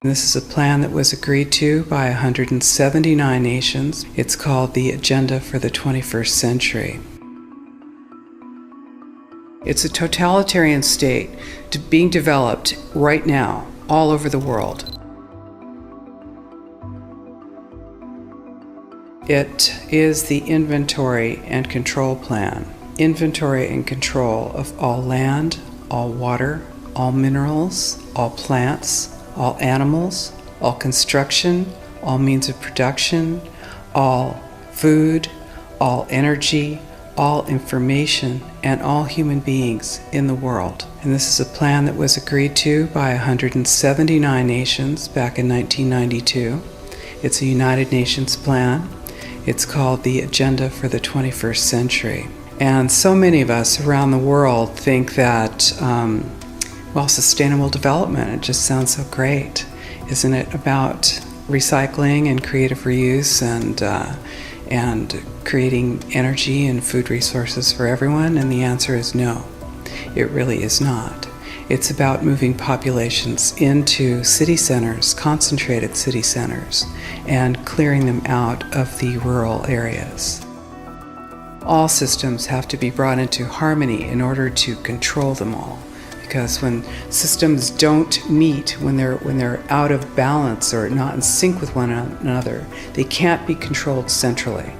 This is a plan that was agreed to by 179 nations. It's called the Agenda for the 21st Century. It's a totalitarian state being developed right now all over the world. It is the inventory and control plan. Inventory and control of all land, all water, all minerals, all plants, all animals, all construction, all means of production, all food, all energy, all information, and all human beings in the world. And this is a plan that was agreed to by 179 nations back in 1992. It's a United Nations plan. It's called the Agenda for the 21st Century. And so many of us around the world think that sustainable development, it just sounds so great. Isn't it about recycling and creative reuse and creating energy and food resources for everyone? And the answer is no, it really is not. It's about moving populations into city centers, concentrated city centers, and clearing them out of the rural areas. All systems have to be brought into harmony in order to control them all. Because when systems don't meet, when they're out of balance or not in sync with one another, they can't be controlled centrally.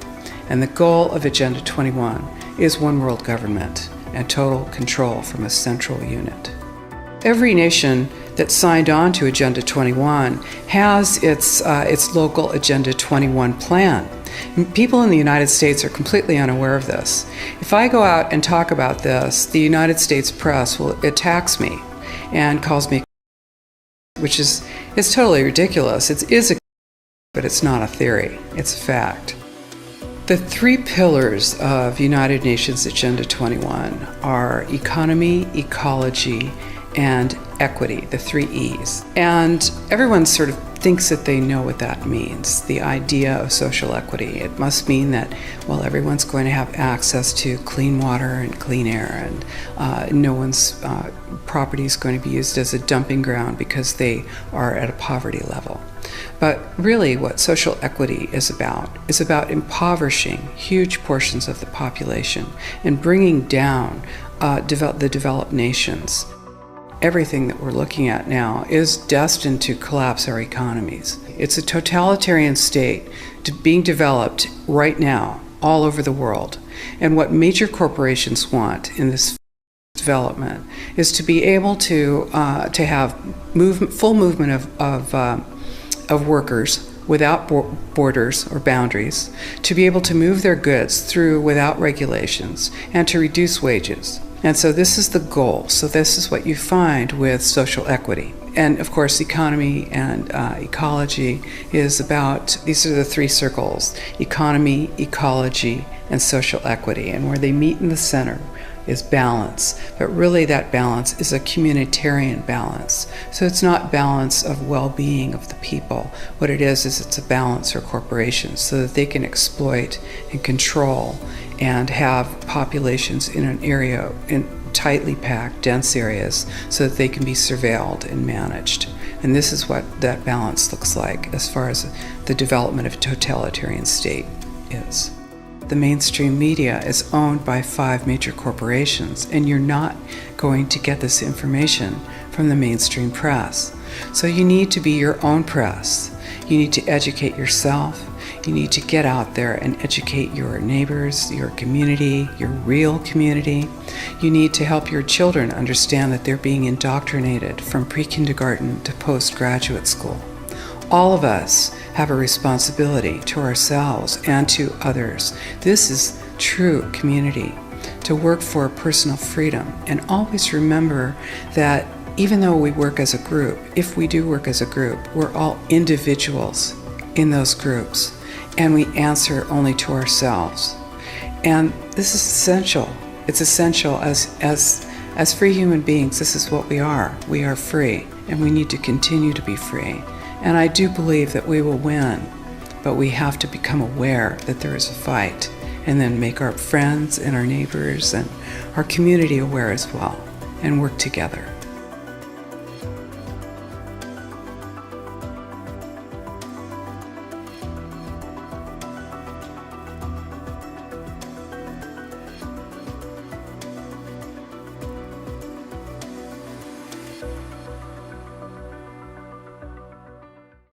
And the goal of Agenda 21 is one world government and total control from a central unit. Every nation that signed on to Agenda 21 has its local Agenda 21 plan. People in the United States are completely unaware of this. If I go out and talk about this, the United States press attacks me and calls me, which is totally ridiculous. It is but it's not a theory. It's a fact. The three pillars of United Nations Agenda 21 are economy, ecology, and equity, the three E's. And everyone sort of thinks that they know what that means, the idea of social equity. It must mean that, everyone's going to have access to clean water and clean air, and no one's property is going to be used as a dumping ground because they are at a poverty level. But really what social equity is about impoverishing huge portions of the population and bringing down the developed nations. Everything that we're looking at now is destined to collapse our economies. It's a totalitarian state being developed right now all over the world. And what major corporations want in this development is to be able to have full movement of workers without borders or boundaries, to be able to move their goods through without regulations, and to reduce wages. And so this is the goal. So this is what you find with social equity. And of course, economy and ecology is about, these are the three circles: economy, ecology, and social equity. And where they meet in the center is balance. But really that balance is a communitarian balance. So it's not balance of well-being of the people. What it is it's a balance for corporations so that they can exploit and control and have populations in an area, in tightly packed, dense areas, so that they can be surveilled and managed. And this is what that balance looks like as far as the development of a totalitarian state is. The mainstream media is owned by 5 major corporations, and you're not going to get this information from the mainstream press. So you need to be your own press. You need to educate yourself. You need to get out there and educate your neighbors, your community, your real community. You need to help your children understand that they're being indoctrinated from pre-kindergarten to postgraduate school. All of us have a responsibility to ourselves and to others. This is true community, to work for personal freedom. And always remember that even though we work as a group, if we do work as a group, we're all individuals in those groups, and we answer only to ourselves. And this is essential. It's essential as free human beings. This is what we are. We are free, and we need to continue to be free. And I do believe that we will win, but we have to become aware that there is a fight, and then make our friends and our neighbors and our community aware as well, and work together.